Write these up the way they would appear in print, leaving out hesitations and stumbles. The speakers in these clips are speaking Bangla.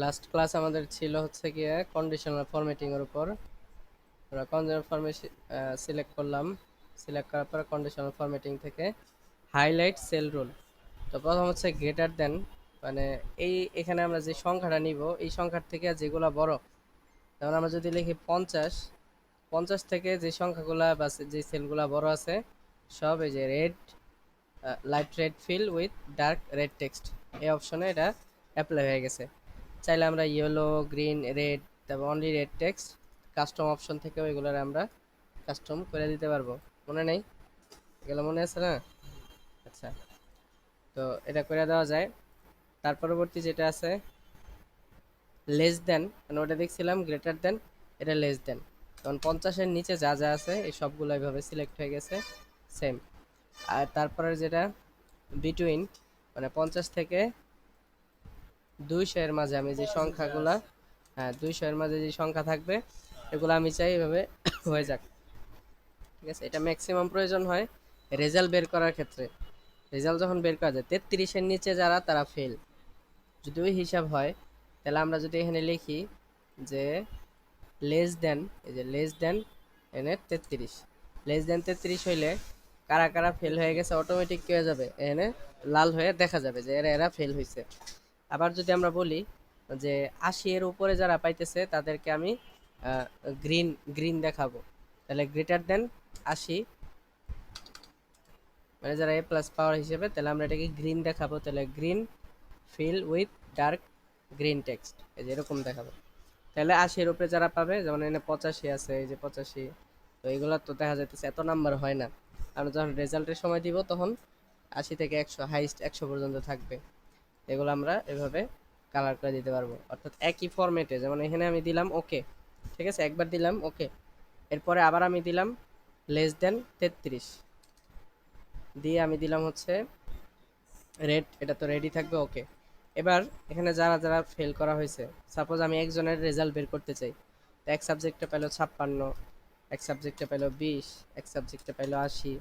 লাস্ট ক্লাস আমাদের ছিল হচ্ছে গিয়ে কন্ডিশনাল ফরম্যাটিং এর উপর। আমরা কন্ডিশনাল ফরম্যাট সিলেক্ট করলাম। সিলেক্ট করার পর কন্ডিশনাল ফরম্যাটিং থেকে হাইলাইট সেল রুল। তো প্রথম হচ্ছে গ্রেটার দেন, মানে এখানে আমরা যে সংখ্যাটা নিব এই সংখ্যার থেকে যেগুলা বড়, যেমন আমরা যদি লিখি 50, 50 থেকে যে সংখ্যাগুলা বা যে সেলগুলা বড় আছে সব এই যে red, light red fill with dark red text, এই অপশনে এটা অ্যাপ্লাই হয়ে গেছে। চাইলে আমরা ইয়েলো, গ্রিন, রেড, তারপর only red text custom option থেকে ওইগুলোর আমরা কাস্টম করে দিতে পারবো। মনে নেই? এগুলো মনে আছে না? আচ্ছা, তো এটা করে দেওয়া যায়। তার পরবর্তী যেটা আছে লেস দেন, মানে ওটা দেখছিলাম গ্রেটার দেন, এটা লেস দেন। কারণ 50-এর নিচে যা যা আছে এই সবগুলো এইভাবে সিলেক্ট হয়ে গেছে, সেম। আর তারপরে যেটা বিটুইন, মানে 50 থেকে 200 এর মাঝে আমি যে সংখ্যাগুলা, হ্যাঁ 200 এর মাঝে যে সংখ্যা থাকবে এগুলো আমি চাই এভাবে হয়ে যাক। ঠিক আছে, এটা ম্যাক্সিমাম প্রয়োজন হয় রেজাল্ট বের করার ক্ষেত্রে। রেজাল্ট যখন বের করা যায় 33-এর নিচে যারা তারা ফেল, যদি ওই হিসাব হয় তাহলে আমরা যদি এখানে লিখি যে লেস দেন, এই যে লেস দেন এনে 33, লেস দেন 33 হইলে কারা কারা ফেল হয়ে গেছে অটোমেটিক কি হয়ে যাবে, এখানে লাল হয়ে দেখা যাবে যে এরা এরা ফেল হয়েছে। আবার যদি আমরা বলি যে 80 এর উপরে যারা পাইতেছে তাদেরকে আমি গ্রিন গ্রিন দেখাবো, তাহলে গ্রেটার দেন 80, মানে যারা এ প্লাস পাওয়ার হিসেবে, তাহলে আমরা এটাকে গ্রিন দেখাবো, তাহলে green fill with dark green text, এই যে এরকম দেখাবো। তাহলে 80-এর উপরে যারা পাবে, যেমন এখানে 85 আছে, এই যে 85, তো এগুলো তো দেখা যাইতেছে এত নাম্বার হয় না। আমরা যখন রেজাল্টের সময় দিব তখন 80 থেকে 100, হাইস্ট 100 পর্যন্ত থাকবে। এগুলো আমরা এভাবে কালার করে দিতে পারবো, অর্থাৎ একই ফরম্যাটে। যেমন এখানে আমি দিলাম ওকে, ঠিক আছে, একবার দিলাম ওকে, এরপরে আবার আমি দিলাম লেস দেন 33 দিয়ে আমি দিলাম হচ্ছে রেড, এটা তো রেডি থাকবে ওকে। এবার এখানে যারা যারা ফেল করা হয়েছে, সাপোজ আমি একজনের রেজাল্ট বের করতে চাই, তো এক সাবজেক্টে পেলো 56, এক সাবজেক্টে পেলো 20, এক সাবজেক্টে পেলো 80,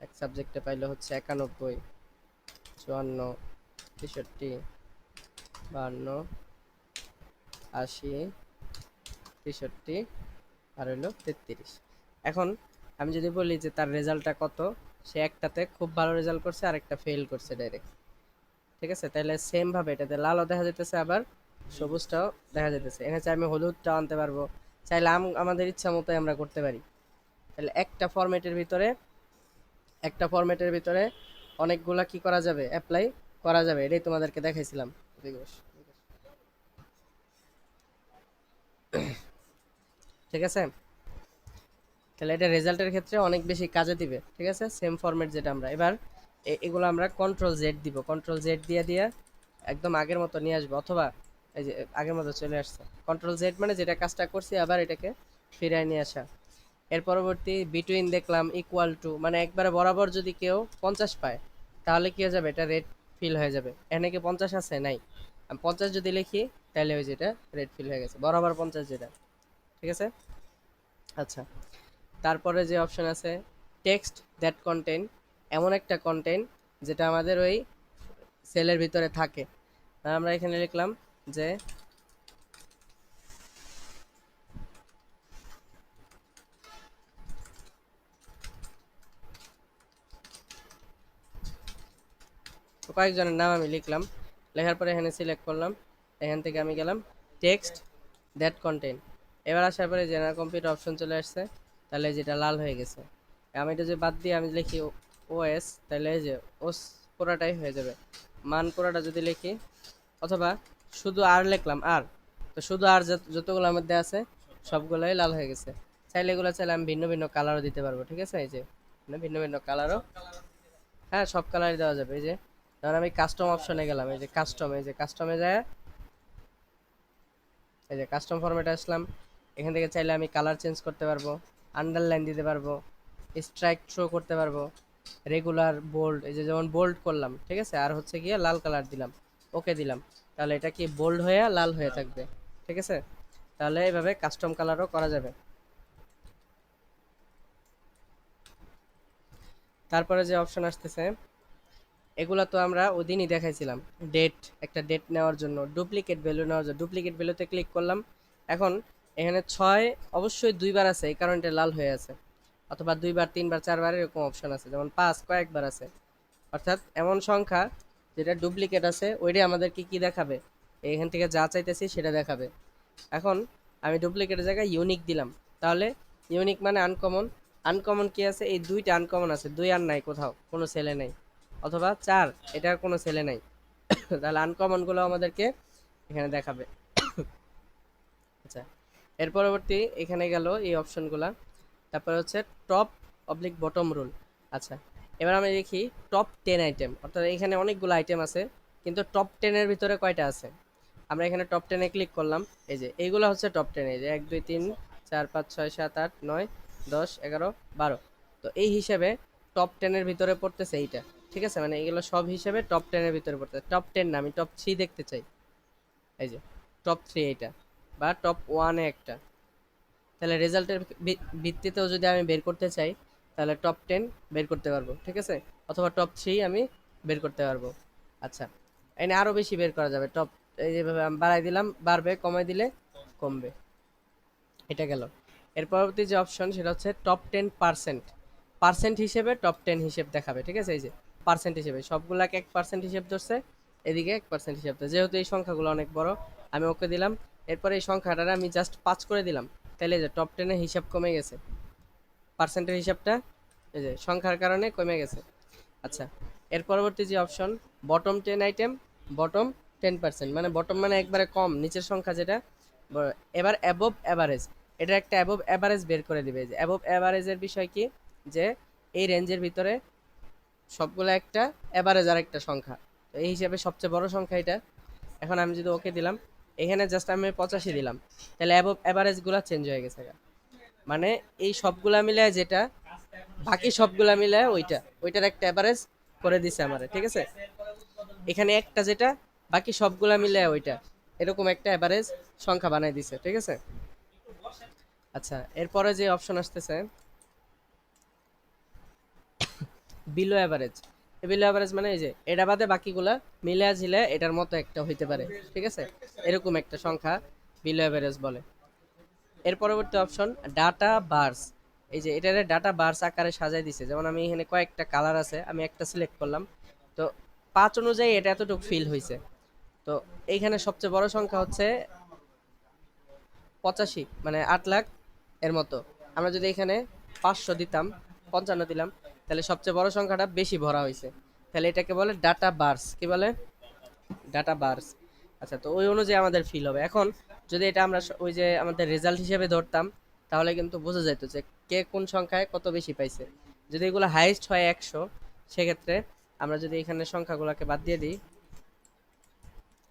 এক সাবজেক্টে পাইলো হচ্ছে 91, 54, 63, 52, 80, 63, আর হইলো 33। এখন আমি যদি বলি যে তার রেজাল্টটা কত, সে একটাতে খুব ভালো রেজাল্ট করছে আর একটা ফেল করছে ডাইরেক্ট। ঠিক আছে, তাহলে সেম ভাবে এটাতে লালও দেখা যেতেছে, আবার সবুজটাও দেখা যেতেছে। এখানে চাই আমি হলুদটাও আনতে পারবো, চাইলে আমাদের ইচ্ছা মতোই আমরা করতে পারি। তাহলে একটা ফরম্যাটের ভিতরে অনেকগুলা কি করা যাবে, অ্যাপ্লাই করা যাবে। এটাই তোমাদেরকে দেখাইছিলাম। ঠিক আছে, তাহলে এটা রেজাল্টের ক্ষেত্রে অনেক বেশি কাজে দিবে। ঠিক আছে, সেম ফরম্যাট যেটা আমরা এবার এগুলো আমরা কন্ট্রোল জেড দিব, কন্ট্রোল জেড দিয়ে দিয়ে একদম আগের মতো নিয়ে আসবো, অথবা এই যে আগের মতো চলে আসছে। কন্ট্রোল জেড মানে যেটা কাজটা করছি আবার এটাকে ফিরিয়ে নিয়ে আসা। এর পরবর্তী বিটুইন দেখলাম, ইকুয়াল টু, মানে একবারে বরাবর যদি কেউ 50 পায় তাহলে কি হয়ে যাবে, এটা রেড ফিল হয়ে যাবে। এখানে কি 50 আছে? নাই। আমি 50 যদি লিখি তাহলে ওই যেটা রেড ফিল হয়ে গেছে, বরাবর 50 যেটা। ঠিক আছে, আচ্ছা। তারপরে যে অপশন আছে টেক্সট দ্যাট কন্টেন, এমন একটা কন্টেন্ট যেটা আমাদের ওই সেলের ভিতরে থাকে। আমরা এখানে লিখলাম যে কয়েকজনের নাম আমি লিখলাম, লেখার পরে এখানে সিলেক্ট করলাম, এখান থেকে আমি গেলাম টেক্সট দ্যাট কন্টেন্ট। এবার আসার পরে জেনারেল কম্পিউটার অপশন চলে আসছে, তাহলে যেটা লাল হয়ে গেছে। আমি এটা যে বাদ দিয়ে আমি লিখি ওএস, তাহলে এই যে ওস পুরাটাই হয়ে যাবে। মান পুরাটা যদি লিখি, অথবা শুধু আর লিখলাম আর, তো শুধু আর যতগুলোর মধ্যে আছে সবগুলোই লাল হয়ে গেছে। চাইলে এগুলো চাইলে আমি ভিন্ন ভিন্ন কালারও দিতে পারবো। ঠিক আছে, এই যে ভিন্ন ভিন্ন কালারও, হ্যাঁ সব কালারই দেওয়া যাবে। এই যে ধর আমি কাস্টম অপশনে গেলাম, এই যে কাস্টম, এই যে কাস্টমে যায়, এই যে কাস্টম ফরম্যাটে আসলাম, এখান থেকে চাইলে আমি কালার চেঞ্জ করতে পারবো, আন্ডারলাইন দিতে পারবো, স্ট্রাইক থ্রো করতে পারবো, রেগুলার বোল্ড, এই যে যেমন বোল্ড করলাম, ঠিক আছে, আর হচ্ছে গিয়ে লাল কালার দিলাম, ওকে দিলাম, তাহলে এটা কি বোল্ড হয়ে লাল হয়ে থাকবে। ঠিক আছে, তাহলে এইভাবে কাস্টম কালারও করা যাবে। তারপরে যে অপশন আসতেছে এগুলা তো আমরা ওদিনই দেখাইছিলাম, ডেট, একটা ডেট নেওয়ার জন্য, ডুপ্লিকেট ভ্যালু নেওয়ার জন্য ডুপ্লিকেট ভ্যালুতে ক্লিক করলাম। এখন এখানে 6 অবশ্যই দুইবার আছে, এই কারণে এটা লাল হয়ে আছে, অথবা দুইবার, তিনবার, চারবার এরকম অপশন আছে, যেমন 5 কয়েকবার আছে। অর্থাৎ এমন সংখ্যা যেটা ডুপ্লিকেট আছে ওইটাই আমাদেরকে কি দেখাবে, এখান থেকে যা চাইতেছি সেটা দেখাবে। এখন আমি ডুপ্লিকেটের জায়গায় ইউনিক দিলাম, তাহলে ইউনিক মানে আনকমন। আনকমন কি আছে, এই দুইটা আনকমন আছে, দুই আর নাই কোথাও, কোনো সেলে নাই, অথবা 4 এটার কোনো সেলে নাই। তাহলে আনকমনগুলো আমাদেরকে এখানে দেখাবে। আচ্ছা, এর পরবর্তী এখানে গেল এই অপশনগুলা। তারপরে হচ্ছে টপ অবলিক বটম রুল। আচ্ছা, এবার আমি দেখি টপ 10 আইটেম, অর্থাৎ এখানে অনেকগুলো আইটেম আছে, কিন্তু টপ 10-এর ভিতরে কয়টা আছে। আমরা এখানে টপ 10-এ ক্লিক করলাম, এই যে এইগুলো হচ্ছে টপ 10, এই যে 1 2 3 4 5 6 7 8 9 10 11 12। তো এই হিসেবে টপ 10-এর ভিতরে পড়তেছে এইটা, ঠিক আছে, মানে এগুলো সব হিসেবে টপ 10-এর ভিতরে পড়তেছে। টপ 10 না, আমি টপ 3 দেখতে চাই, এই যে টপ 3 এইটা, বা টপ 1-এ একটা। তাহলে রেজাল্টের ভিত্তিতেও যদি আমি বের করতে চাই, তাহলে টপ 10 বের করতে পারবো, ঠিক আছে, অথবা টপ 3 আমি বের করতে পারবো। আচ্ছা, এখানে আরও বেশি বের করা যাবে, টপ, এই যেভাবে আমি বাড়াই দিলাম বাড়বে, কমাই দিলে কমবে, এটা গেল। এর পরবর্তী যে অপশন সেটা হচ্ছে টপ 10%। পার্সেন্ট হিসেবে টপ 10 হিসেব দেখাবে, ঠিক আছে, এই যে পার্সেন্ট হিসেবে সবগুলাকে 1% হিসেব ধরছে, এদিকে 1% হিসেব ধরছে। যেহেতু এই সংখ্যাগুলো অনেক বড়, আমি ওকে দিলাম। এরপরে এই সংখ্যাটা আমি জাস্ট 5 করে দিলাম, তাহলে যে টপ 10-এর হিসাব কমে গেছে, পার্সেন্টের হিসাবটা এই যে সংখ্যার কারণে কমে গেছে। আচ্ছা, এর পরবর্তী যে অপশন বটম 10 আইটেম, বটম 10%, মানে বটম মানে একবারে কম নিচের সংখ্যা যেটা। এবার অ্যাবভ অ্যাভারেজ, এটা একটা অ্যাবভ অ্যাভারেজ বের করে দিবে। যে অ্যাবভ অ্যাভারেজের বিষয় কি, যে এই রেঞ্জের ভিতরে সবগুলো একটা অ্যাভারেজ আর একটা সংখ্যা, তো এই হিসাবে সবচেয়ে বড় সংখ্যা এটা। এখন আমি যদি ওকে দিলাম, এখানে জাস্ট আমি 85 দিলাম, তাহলে অ্যাবভ অ্যাভারেজগুলো চেঞ্জ হয়ে গেছে, মানে এই সবগুলা মিলে যেটা, বাকি সবগুলা মিলে ওইটার একটা অ্যাভারেজ করে দিছে আমারে, ঠিক আছে, এখানে একটা যেটা, বাকি সবগুলা মিলে ওইটা, এরকম একটা অ্যাভারেজ সংখ্যা বানাই দিছে, ঠিক আছে। আচ্ছা, এরপরে যে অপশন আসতেছে বিলো অ্যাভারেজ। বিলো অ্যাভারেজ মানে এই যে এটা বাদে বাকিগুলা মিলে ঝিলে এটার মতো একটা হইতে পারে, ঠিক আছে, এরকম একটা সংখ্যা বিলো অ্যাভারেজ বলে। এর পরবর্তী অপশন ডাটা বার্স। এই যে এটারে ডাটা বার্স আকারে সাজাই দিছে, যেমন আমি এখানে কয়েকটা কালার আছে, আমি একটা সিলেক্ট করলাম, তো 5 অনুযায়ী এটা এতটুকু ফিল হয়েছে। তো এইখানে সবচেয়ে বড় সংখ্যা হচ্ছে 85, মানে 8 লাখ এর মতো। আমরা যদি এখানে 500 দিতাম, 55 দিলাম, তাহলে সবচেয়ে বড় সংখ্যাটা বেশি ভরা হয়েছে, তাহলে এটাকে বলে ডাটা বার্স। কি বলে? Data bars. আচ্ছা, তো ওই অনুযায়ী আমাদের ফিল হবে। এখন যদি এটা আমরা ওই যে আমাদের রেজাল্ট হিসেবে ধরতাম, তাহলে কিন্তু বোঝা যেত যে কে কোন সংখ্যায় কত বেশি পাইছে। যদি এগুলো হাইয়েস্ট হয় 100, সেক্ষেত্রে আমরা যদি এখানে সংখ্যাগুলোকে বাদ দিয়ে দিই,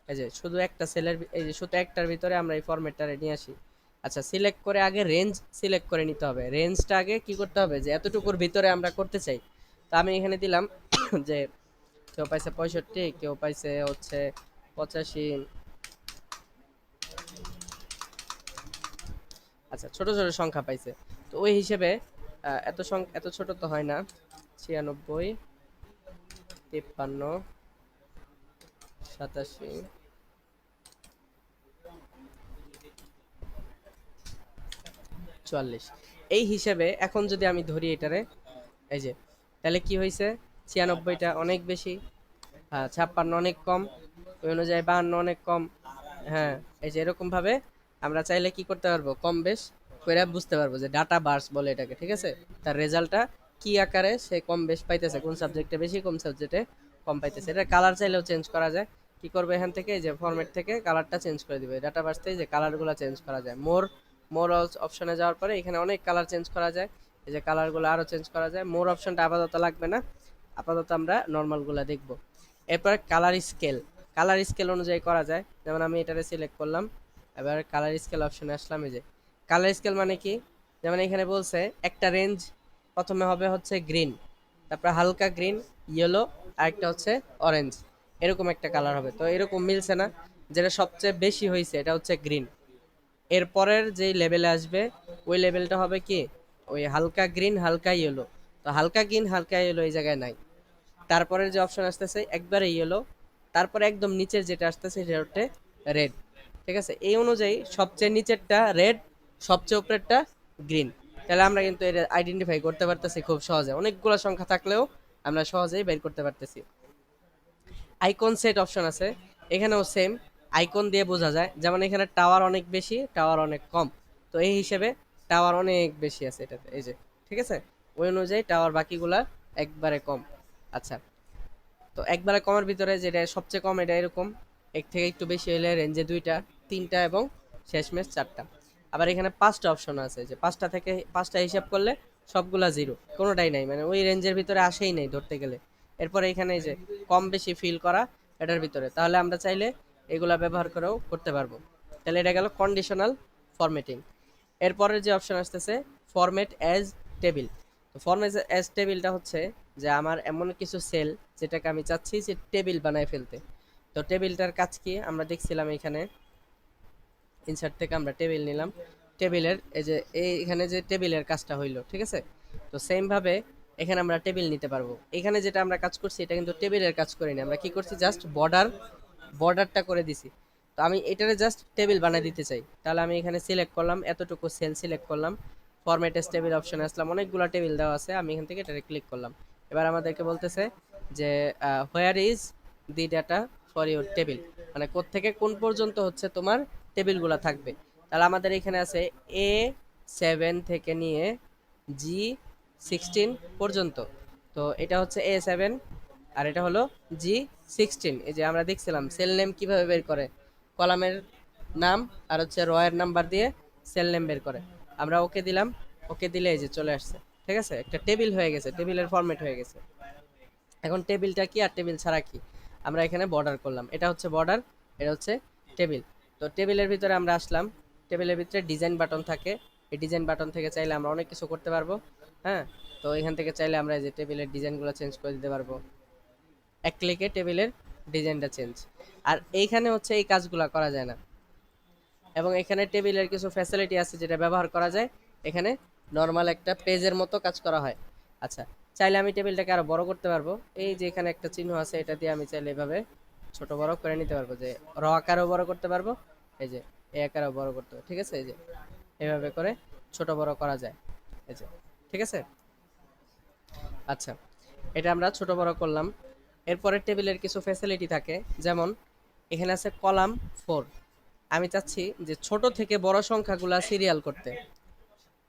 এই যে শুধু একটা সেলের, এই যে শুধু একটার ভিতরে আমরা এই ফরম্যাটটা নিয়ে আসি। আচ্ছা, সিলেক্ট করে আগে রেঞ্জ সিলেক্ট করে নিতে হবে। রেঞ্জটা আগে কি করতে হবে, যে এতটুকুর ভিতরে আমরা করতে চাই। তো আমি এখানে দিলাম যে কেউ পাইছে 65, কেউ পাইছে হচ্ছে 85। আচ্ছা, ছোট ছোট সংখ্যা পাইছে, তো ওই হিসেবে এত এত ছোট তো হয় না। 96, 53, 87, 44, এই হিসেবে এখন যদি আমি ধরি এটারে, এই যে তাহলে কি হয়েছে, 96টা অনেক বেশি, 56 অনেক কম, ওই অনুযায়ী 52 অনেক কম। হ্যাঁ, এই যে এরকম ভাবে আমরা চাইলে কি করতে পারবো, কম বেশ করে বুঝতে পারবো, যে ডাটা বার্স বলে এটাকে, ঠিক আছে, তার রেজাল্টটা কি আকারে সে কম বেশ পাইতেছে, কোন সাবজেক্টে বেশি কোন সাবজেক্টে কম পাইতেছে। এটা কালার চাইলেও চেঞ্জ করা যায়। কি করবে, এখান থেকে যে ফরম্যাট থেকে কালারটা চেঞ্জ করে দিবে, ডাটা বার্স থেকে যে কালারগুলো চেঞ্জ করা যায়, মোর মোর অপশনে যাওয়ার পরে এখানে অনেক কালার চেঞ্জ করা যায়, এই যে কালারগুলো আরো চেঞ্জ করা যায়। মোর অপশনটা আপাতত লাগবে না, আপাতত আমরা নর্মালগুলো দেখব। এরপরে কালার স্কেল, কালার স্কেল অনুযায়ী করা যায়, যেমন আমি এটারে সিলেক্ট করলাম, এবার কালার স্কেল অপশনে আসলাম। এই যে কালার স্কেল মানে কি, যেমন এখানে বলছে একটা রেঞ্জ প্রথমে হবে হচ্ছে গ্রিন, তারপর হালকা গ্রিন, ইয়েলো, আর একটা হচ্ছে অরেঞ্জ, এরকম একটা কালার হবে। তো এরকম মিলছে না, যেটা সবচেয়ে বেশি হয়েছে এটা হচ্ছে গ্রিন। এরপরের যেই লেভেলে আসবে ওই লেভেলটা হবে কি, ওই হালকা গ্রিন হালকা ইয়েলো। তো হালকা গ্রিন হালকা ইয়েলো এই জায়গায় নাই, তারপরের যে অপশন আসতেছে একবারে ইয়েলো, তারপরে একদম নিচের যেটা আসতেছে সেটা হচ্ছে রেড। ঠিক আছে, এই অনুযায়ী সবচেয়ে নিচেরটা রেড, সবচেয়ে উপরেরটা গ্রিন। তাহলে আমরা কিন্তু এটা আইডেন্টিফাই করতে পারতেছি খুব সহজে, অনেকগুলো সংখ্যা থাকলেও আমরা সহজেই বের করতে পারতেছি। আইকন সেট অপশন আছে, এখানেও সেম আইকন দিয়ে বোঝা যায়, যেমন এখানে টাওয়ার অনেক বেশি, টাওয়ার অনেক কম, তো এই হিসেবে টাওয়ার অনেক বেশি আছে এটাতে, এই যে ঠিক আছে, ওই অনুযায়ী টাওয়ার বাকিগুলা একবারে কম। আচ্ছা, তো একবারে কমের ভিতরে যেটা সবচেয়ে কম এটা এরকম, এক থেকে একটু বেশি হলে রেঞ্জে দুইটা, তিনটা এবং শেষমেশ চারটা। আবার এখানে পাঁচটা অপশন আছে, যে পাঁচটা থেকে পাঁচটা হিসাব করলে সবগুলা জিরো, কোনোটাই নাই, মানে ওই রেঞ্জের ভিতরে আসেই নাই ধরতে গেলে। এরপরে এখানে এই যে কম বেশি ফিল করা এটার ভিতরে, তাহলে আমরা চাইলে এগুলা ব্যবহার করেও করতে পারবো। তাহলে এটা গেল কন্ডিশনাল ফরম্যাটিং। এরপরের যে অপশন আসতেছে ফরম্যাট অ্যাজ টেবিল। তো ফরম্যাট অ্যাজ টেবিলটা হচ্ছে যে আমার এমন কিছু সেল যেটাকে আমি চাচ্ছি যে টেবিল বানায় ফেলতে। তো টেবিলটার কাজ কি আমরা দেখছিলাম, এখানে ইনসার্ট থেকে আমরা টেবিল নিলাম, টেবিলের এই যে এখানে যে টেবিলের কাজটা হইলো, ঠিক আছে। তো সেম ভাবে এখানে আমরা টেবিল নিতে পারবো। এখানে যেটা আমরা কাজ করছি এটা কিন্তু টেবিলের কাজ করিনি, আমরা কি করছি জাস্ট বর্ডারটা করে দিছি। তো আমি এটারে জাস্ট টেবিল বানিয়ে দিতে চাই, তাহলে আমি এখানে সিলেক্ট করলাম, এতটুকু সেল সিলেক্ট করলাম, ফরম্যাট এস টেবিল অপশনে আসলাম, অনেকগুলো টেবিল দেওয়া আছে, আমি এখান থেকে এটারে ক্লিক করলাম। এবার আমাদেরকে বলতেছে যে where is the data for your table, মানে কোত্থেকে কোন পর্যন্ত হচ্ছে তোমার টেবিলগুলো থাকবে। তাহলে আমাদের এখানে আছে A7 থেকে নিয়ে G16 পর্যন্ত। তো এটা হচ্ছে A7 আর এটা হলো G16। এই যে আমরা দেখছিলাম সেল নেম কিভাবে বের করে, কলামের নাম আর হচ্ছে রয়ের নাম্বার দিয়ে সেল নেম বের করে। আমরা ওকে দিলাম, ওকে দিলে এই যে চলে আসছে, ঠিক আছে, একটা টেবিল হয়ে গেছে, টেবিলের ফরম্যাট হয়ে গেছে। এখন টেবিলটা কি আর টেবিল ছাড়া কি, আমরা এখানে বর্ডার করলাম, এটা হচ্ছে বর্ডার, এটা হচ্ছে টেবিল। তো টেবিলের ভিতরে আমরা আসলাম, টেবিলের ভিতরে ডিজাইন বাটন থাকে, এই ডিজাইন বাটন থেকে চাইলে আমরা অনেক কিছু করতে পারবো। হ্যাঁ, তো এখান থেকে চাইলে আমরা এই যে টেবিলের ডিজাইনগুলো চেঞ্জ করে দিতে পারবো, এক ক্লিকে টেবিলের ডিজাইনটা চেঞ্জ। আর এইখানে হচ্ছে এই কাজগুলো করা যায় না, এবং এখানে টেবিলের কিছু ফ্যাসিলিটি আছে যেটা ব্যবহার করা যায়, এখানে নর্মাল একটা পেজের মতো কাজ করা হয়। আচ্ছা, চাইলে আমি টেবিলটাকে আরো বড় করতে পারবো, এই যে এখানে একটা চিহ্ন আছে এটা দিয়ে আমি চাইলে এভাবে ছোট বড় করে নিতে পারবো, যে র আকারেও বড় করতে পারবো, এই যে এই আকারেও বড় করতে পারবো, ঠিক আছে, এই যে এভাবে করে ছোট বড় করা যায়, এই যে ঠিক আছে। আচ্ছা, এটা আমরা ছোট বড় করলাম। এরপরে টেবিলের কিছু ফ্যাসিলিটি থাকে, যেমন এখানে আছে কলাম 4, আমি চাচ্ছি যে ছোট থেকে বড় সংখ্যাগুলা সিরিয়াল করতে,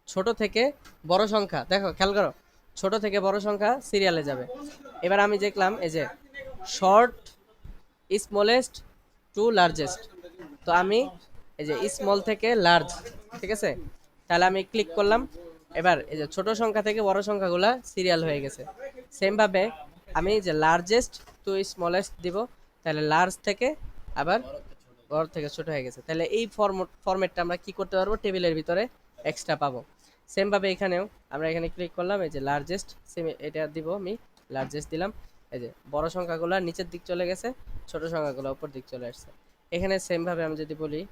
ছোট থেকে বড় সংখ্যা, দেখো খেয়াল করো, ছোট থেকে বড় সংখ্যা সিরিয়ালে যাবে। এবার আমি দেখলাম এই যে শর্ট স্মলেস্ট টু লার্জেস্ট, তো আমি এই যে স্মল থেকে লার্জ, ঠিক আছে, তাহলে আমি ক্লিক করলাম, এবার এই যে ছোট সংখ্যা থেকে বড় সংখ্যাগুলা সিরিয়াল হয়ে গেছে। সেম ভাবে আমি যে লার্জেস্ট টু স্মলেস্ট দিব, তাহলে লার্জ থেকে আবার বড় থেকে ছোট হয়ে গেছে, তাহলে এই ফরম্যাটটা আমরা কি করতে পারবো, টেবিলের ভিতরে এক্সট্রা পাবো। সেম ভাবে এখানেও আমরা এখানে ক্লিক করলাম, এই যে লার্জেস্ট, সেম এটা দিব, আমি লার্জেস্ট দিলাম, এই যে বড় সংখ্যাগুলো নিচের দিক চলে গেছে, ছোট সংখ্যাগুলো উপর দিক চলে আসছে। এখানে সেম ভাবে আমি যদি বলি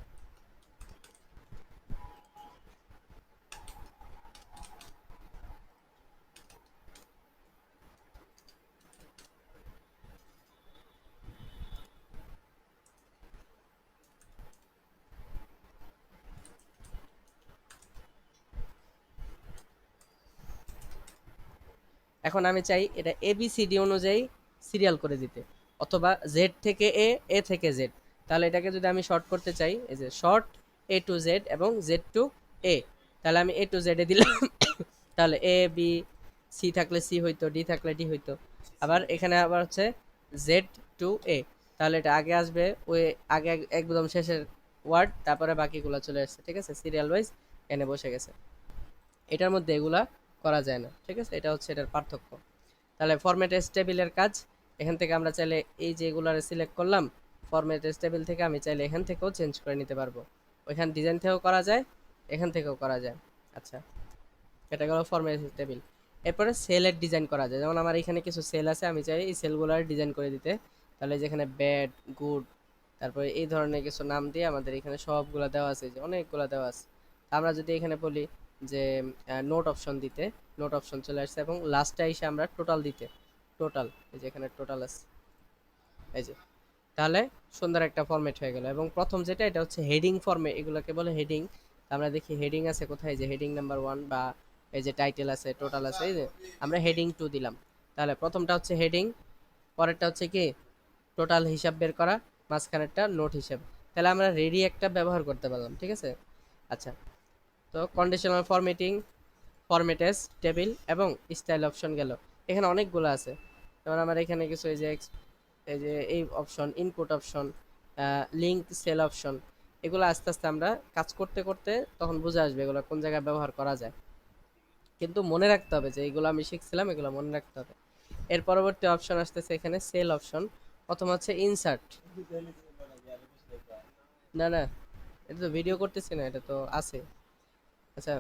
এখন আমি চাই এটা এবিসিডি অনুযায়ী সিরিয়াল করে দিতে, অথবা জেড থেকে এ, এ থেকে জেড, তাহলে এটাকে যদি আমি শর্ট করতে চাই, এই যে শর্ট এ টু জেড এবং জেড টু এ, তাহলে আমি এ টু জেড এ দিলাম তাহলে এ বি, সি থাকলে সি হইতো, ডি থাকলে ডি হইতো। আবার এখানে আবার হচ্ছে জেড টু এ, তাহলে এটা আগে আসবে ওই আগে একদম শেষের ওয়ার্ড, তারপরে বাকিগুলো চলে আসছে, ঠিক আছে, সিরিয়াল ওয়াইজ এনে বসে গেছে। এটার মধ্যে এগুলা করা যায় না, ঠিক আছে, এটা হচ্ছে এটার পার্থক্য। তাহলে ফরম্যাট এস টেবিলের কাজ, এখান থেকে আমরা চাইলে এই যে এগুলারে সিলেক্ট করলাম, ফরম্যাট এস টেবিল থেকে আমি চাইলে এখান থেকেও চেঞ্জ করে নিতে পারবো, ওইখান ডিজাইন থেকেও করা যায়, এখান থেকেও করা যায়। আচ্ছা, এটা গেল ফরম্যাট এস টেবিল। এরপরে সেলের ডিজাইন করা যায়, যেমন আমার এখানে কিছু সেল আছে, আমি চাই এই সেলগুলার ডিজাইন করে দিতে, তাহলে যেখানে ব্যাড গুড তারপরে এই ধরনের কিছু নাম দিয়ে আমাদের এখানে সবগুলা দেওয়া আছে, যে অনেকগুলা দেওয়া আছে। আমরা যদি এখানে বলি যে নোট অপশন দিতে, নোট অপশন চলে আসছে, এবং লাস্টে এসে আমরা টোটাল দিতে, টোটাল, এই যে এখানে টোটাল আছে, এই যে। তাহলে সুন্দর একটা ফরম্যাট হয়ে গেল। এবং প্রথম যেটা এটা হচ্ছে হেডিং ফর্মে, এগুলোকে বলে হেডিং। আমরা দেখি হেডিং আছে কোথায়, যে হেডিং নাম্বার 1 বা এই যে টাইটেল আছে, টোটাল আছে, এই যে আমরা হেডিং 2 দিলাম। তাহলে প্রথমটা হচ্ছে হেডিং, পরেরটা হচ্ছে কি টোটাল হিসাব বের করা, মাঝখানেরটা নোট হিসাব। তাহলে আমরা রেডি একটা ব্যবহার করতে পারলাম, ঠিক আছে। আচ্ছা, তো কন্ডিশনাল ফরম্যাটিং, ফরম্যাটেস টেবিল এবং স্টাইল অপশন গেল। এখানে অনেকগুলো আছে। যেমন আমার এখানে কিছু এই যে এই option, input option, link cell option, এগুলো আস্তে আস্তে আমরা কাজ করতে করতে তখন বুঝে আসবে এগুলো কোন জায়গায় ব্যবহার করা যায়। কিন্তু মনে রাখতে হবে যে এগুলো আমি শিখছিলাম, এগুলো মনে রাখতে হবে। এর পরবর্তী অপশন আসতেছে এখানে সেল অপশন, প্রথম হচ্ছে ইনসার্ট। না না, এটা তো ভিডিও করতেছি না, এটা তো আছে। আচ্ছা,